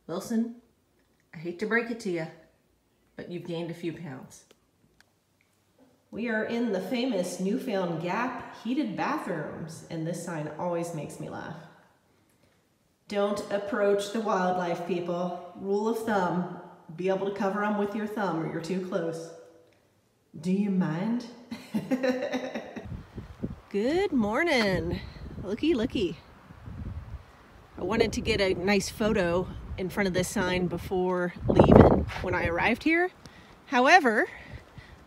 Wilson, I hate to break it to you, but you've gained a few pounds. We are in the famous Newfound Gap heated bathrooms, and this sign always makes me laugh. Don't approach the wildlife, people. Rule of thumb, be able to cover them with your thumb or you're too close. Do you mind? Good morning. Looky, looky. I wanted to get a nice photo in front of this sign before leaving when I arrived here. However,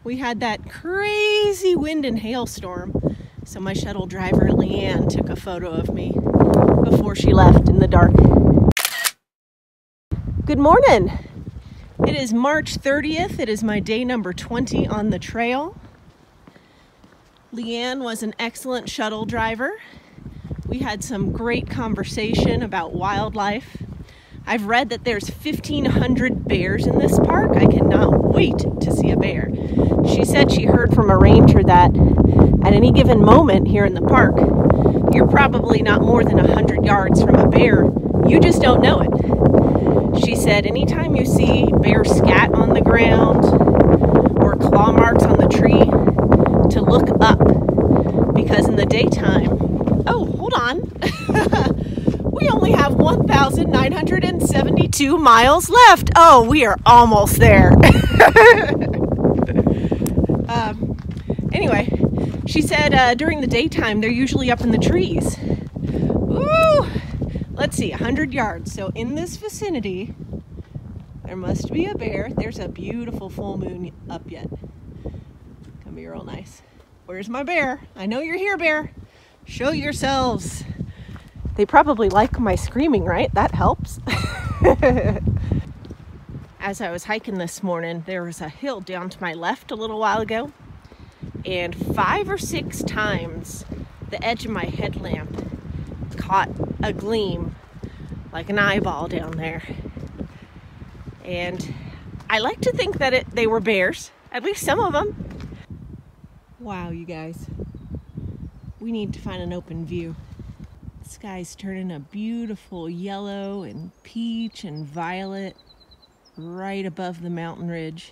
we had that crazy wind and hailstorm, so my shuttle driver Leanne took a photo of me before she left in the dark. Good morning. It is March 30th. It is my day number 20 on the trail. Leanne was an excellent shuttle driver. We had some great conversation about wildlife. I've read that there's 1,500 bears in this park. I cannot wait to see a bear. She said she heard from a ranger that at any given moment here in the park, you're probably not more than 100 yards from a bear. You just don't know it. She said anytime you see bear scat on the ground or claw marks on the tree, to look up, because in the daytime, oh, hold on. We only have 1,972 miles left. Oh, we are almost there. Anyway, she said during the daytime, they're usually up in the trees. Woo! Let's see, 100 yards. So in this vicinity, there must be a bear. There's a beautiful full moon up yet. Gonna be real nice. Where's my bear? I know you're here, bear. Show yourselves. They probably like my screaming, right? That helps. As I was hiking this morning, there was a hill down to my left a little while ago, and 5 or 6 times the edge of my headlamp caught a gleam like an eyeball down there. And I like to think that they were bears, at least some of them. Wow, you guys. We need to find an open view. The sky's turning a beautiful yellow and peach and violet right above the mountain ridge.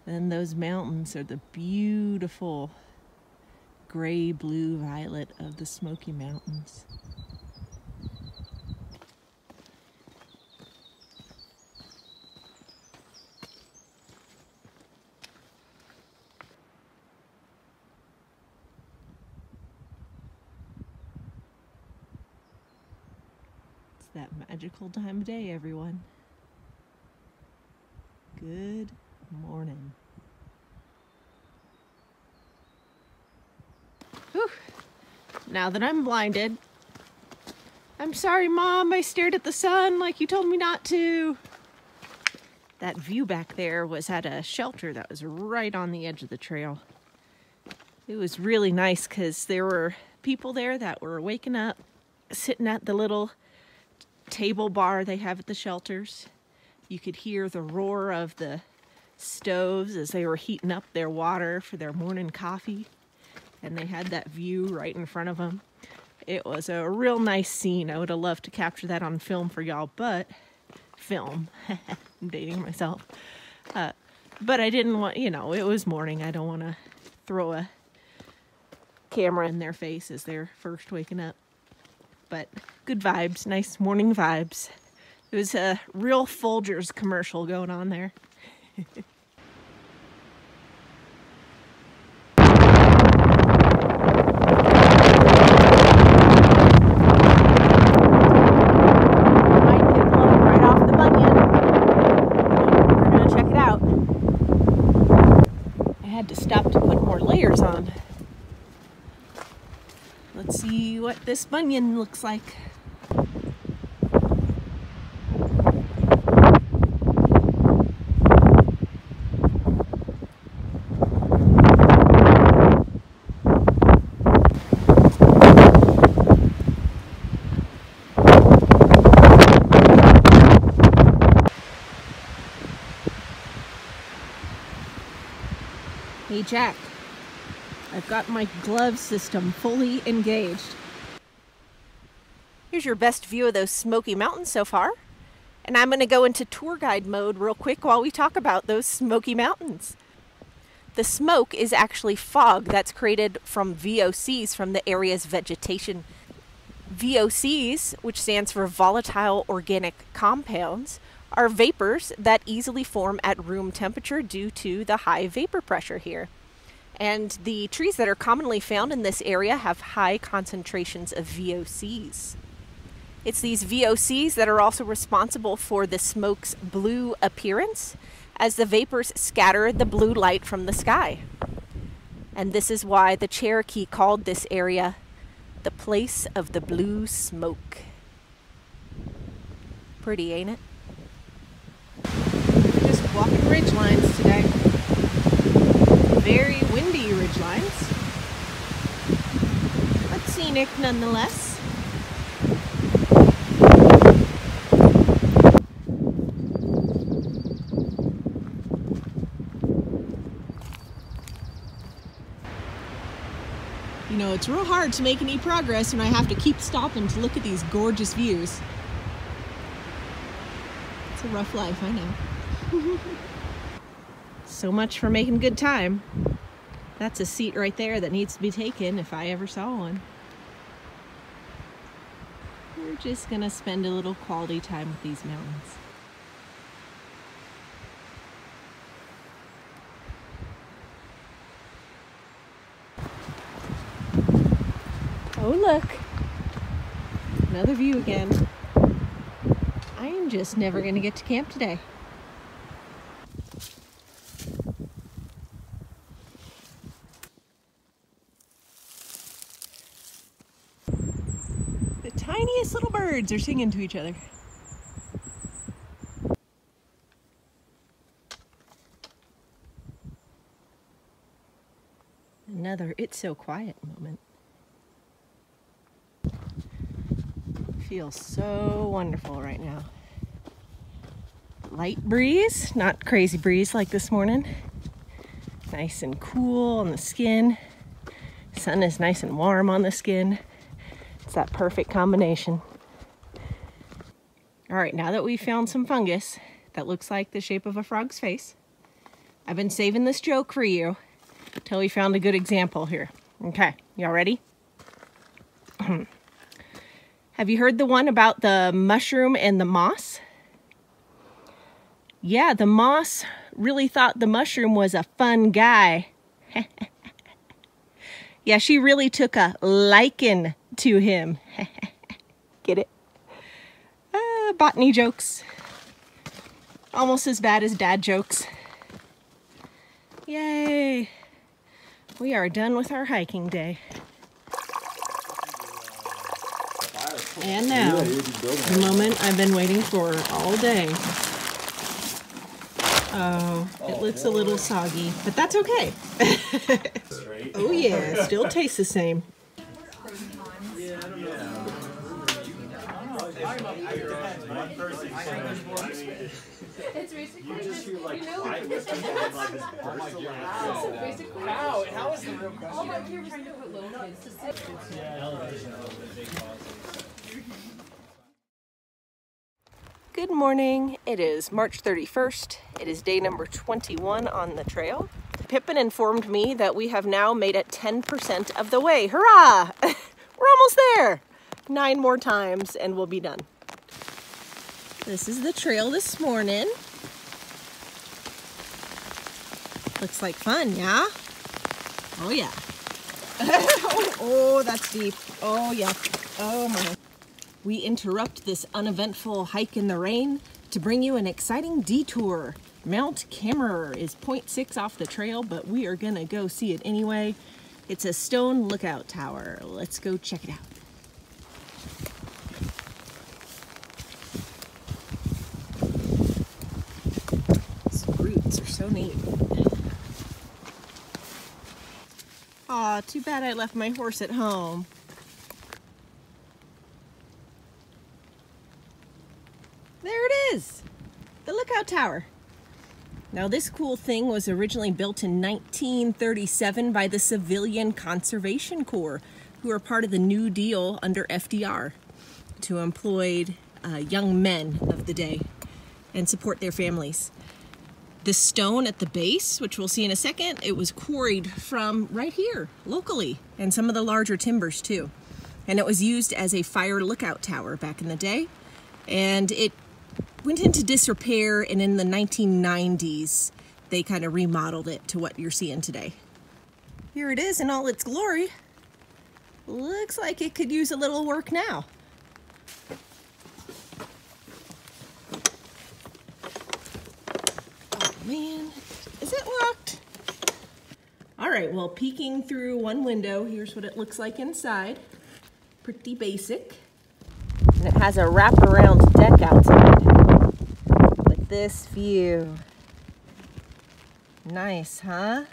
And those mountains are the beautiful gray, blue, violet of the Smoky Mountains. That magical time of day, everyone. Good morning. Whew. Now that I'm blinded, I'm sorry, Mom, I stared at the sun like you told me not to. That view back there was at a shelter that was right on the edge of the trail. It was really nice because there were people there that were waking up, sitting at the little table bar they have at the shelters. You could hear the roar of the stoves as they were heating up their water for their morning coffee, and they had that view right in front of them. It was a real nice scene. I would have loved to capture that on film for y'all, but film. I'm dating myself. But I didn't want, you know, it was morning. I don't want to throw a camera in their face as they're first waking up. But good vibes, nice morning vibes. It was a real Folgers commercial going on there. Might get blown right off the Bunion. We're gonna check it out. I had to stop to put more layers on. Let's see what this bunion looks like. Hey Jack, I've got my glove system fully engaged. Here's your best view of those Smoky Mountains so far. And I'm going to go into tour guide mode real quick while we talk about those Smoky Mountains. The smoke is actually fog that's created from VOCs from the area's vegetation. VOCs, which stands for volatile organic compounds, are vapors that easily form at room temperature due to the high vapor pressure here. And the trees that are commonly found in this area have high concentrations of VOCs. It's these VOCs that are also responsible for the smoke's blue appearance as the vapors scatter the blue light from the sky. And this is why the Cherokee called this area the place of the blue smoke. Pretty, ain't it? Just walking ridge lines today. Very windy ridge lines, but scenic nonetheless. You know, it's real hard to make any progress when I have to keep stopping to look at these gorgeous views. It's a rough life, I know. So much for making good time. That's a seat right there that needs to be taken if I ever saw one. We're just gonna spend a little quality time with these mountains. Oh look, another view again. I am just never gonna get to camp today. The tiniest little birds are singing to each other. Another "it's so quiet" moment. Feels so wonderful right now. Light breeze, not crazy breeze like this morning. Nice and cool on the skin. Sun is nice and warm on the skin. It's that perfect combination. All right, now that we've found some fungus that looks like the shape of a frog's face, I've been saving this joke for you till we found a good example here. Okay, y'all ready? Have you heard the one about the mushroom and the moss? Yeah, the moss really thought the mushroom was a fun guy. Yeah, she really took a liking to him. Get it? Botany jokes. Almost as bad as dad jokes. Yay! We are done with our hiking day. And now, the moment I've been waiting for all day. Oh, it looks a little soggy, but that's okay. Oh yeah, still tastes the same. It's basically you just feel like quiet with people and like this burst of wow. How is the real question? Oh, like you're trying to put little kids to sleep. Good morning. It is March 31st. It is day number 21 on the trail. Pippin informed me that we have now made it 10% of the way. Hurrah! We're almost there. 9 more times and we'll be done. This is the trail this morning. Looks like fun, yeah? Oh yeah. Oh, that's deep. Oh yeah. Oh my. We interrupt this uneventful hike in the rain to bring you an exciting detour. Mount Cammerer is 0.6 off the trail, but we are gonna go see it anyway. It's a stone lookout tower. Let's go check it out. These roots are so neat. Aw, too bad I left my horse at home. There it is, the lookout tower. Now this cool thing was originally built in 1937 by the Civilian Conservation Corps, who are part of the New Deal under FDR, to employ young men of the day and support their families. The stone at the base, which we'll see in a second, it was quarried from right here, locally, and some of the larger timbers too. And it was used as a fire lookout tower back in the day. And it went into disrepair, and in the 1990s, they kind of remodeled it to what you're seeing today. Here it is in all its glory. Looks like it could use a little work now. Oh man, is it locked? All right, well, peeking through one window, here's what it looks like inside. Pretty basic. And it has a wraparound deck outside with this view. Nice, huh?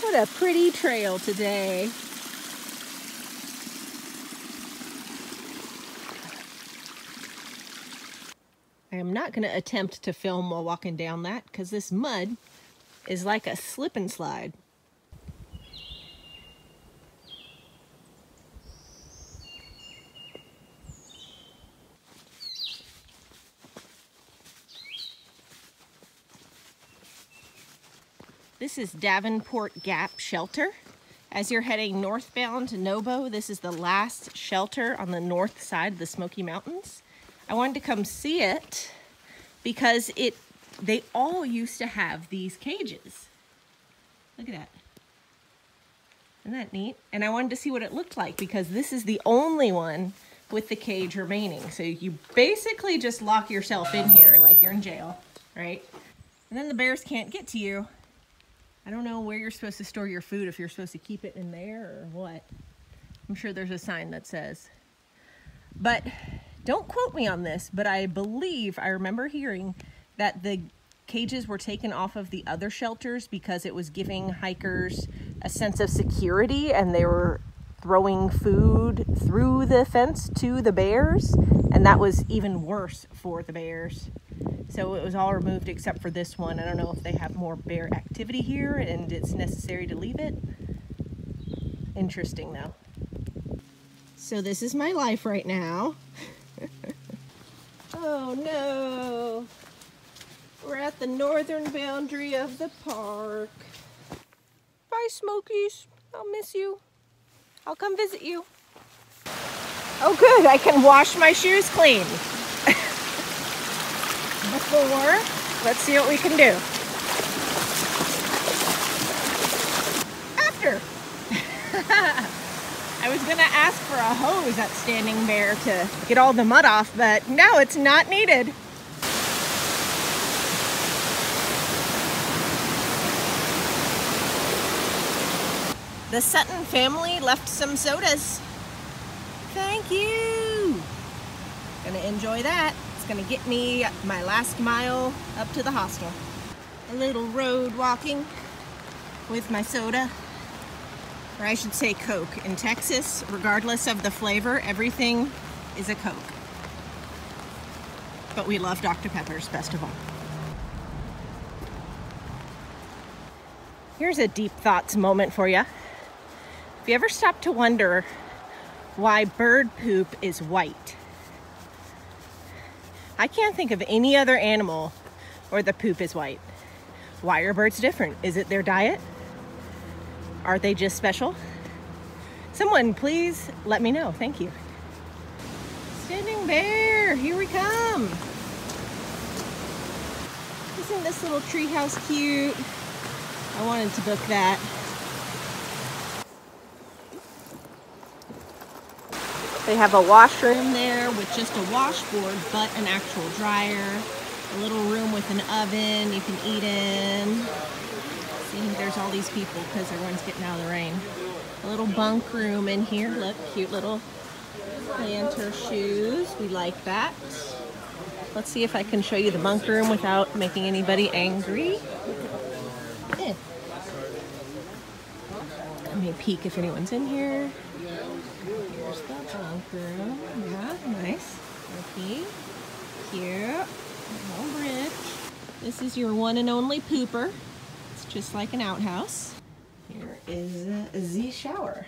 What a pretty trail today. I am not going to attempt to film while walking down that because this mud is like a slip and slide. This is Davenport Gap Shelter. As you're heading northbound to Nobo, this is the last shelter on the north side of the Smoky Mountains. I wanted to come see it because they all used to have these cages. Look at that. Isn't that neat? And I wanted to see what it looked like because this is the only one with the cage remaining. So you basically just lock yourself in here like you're in jail, right? And then the bears can't get to you. I don't know where you're supposed to store your food, if you're supposed to keep it in there or what. I'm sure there's a sign that says. But don't quote me on this, but I believe, I remember hearing that the cages were taken off of the other shelters because it was giving hikers a sense of security and they were throwing food through the fence to the bears, and that was even worse for the bears. So it was all removed except for this one. I don't know if they have more bear activity here and it's necessary to leave it. Interesting though. So this is my life right now. Oh no. We're at the northern boundary of the park. Bye, Smokies. I'll miss you. I'll come visit you. Oh good, I can wash my shoes clean. Before, let's see what we can do. After. I was gonna ask for a hose at Standing Bear to get all the mud off, but now it's not needed. The Sutton family left some sodas. Thank you. Gonna enjoy that. Gonna get me my last mile up to the hostel. A little road walking with my soda, or I should say Coke. In Texas, regardless of the flavor, everything is a Coke. But we love Dr. Pepper's best of all. Here's a deep thoughts moment for you. Have you ever stopped to wonder why bird poop is white? I can't think of any other animal where the poop is white. Why are birds different? Is it their diet? Are they just special? Someone please let me know. Thank you. Standing Bear, here we come. Isn't this little treehouse cute? I wanted to book that. They have a washroom there with just a washboard, but an actual dryer. A little room with an oven you can eat in. See, there's all these people because everyone's getting out of the rain. A little bunk room in here. Look, cute little planter shoes. We like that. Let's see if I can show you the bunk room without making anybody angry. me peek if anyone's in here. Here's the bunk room. Yeah, nice. Okay. Cute. Little bridge. This is your one and only pooper. It's just like an outhouse. Here is the shower.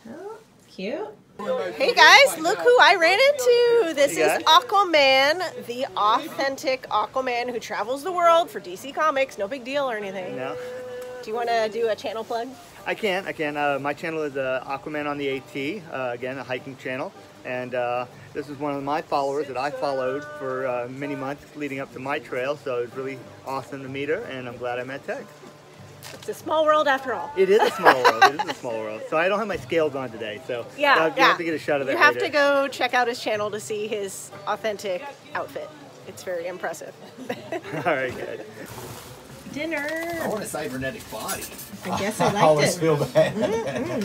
Oh, cute. Hey guys, look who I ran into. This is Aquaman, the authentic Aquaman who travels the world for DC Comics. No big deal or anything. No. Do you want to do a channel plug? I can. My channel is Aquaman on the AT, again, a hiking channel. And this is one of my followers that I followed for many months leading up to my trail. So it was really awesome to meet her, and I'm glad I met Tex. It's a small world after all. It is a small world. It is a small world. So I don't have my scales on today. So you have to get a shot of that You have to go check out his channel to see his authentic outfit. It's very impressive. All right, good. Dinner. I want a cybernetic body. I guess I liked it. I always feel bad.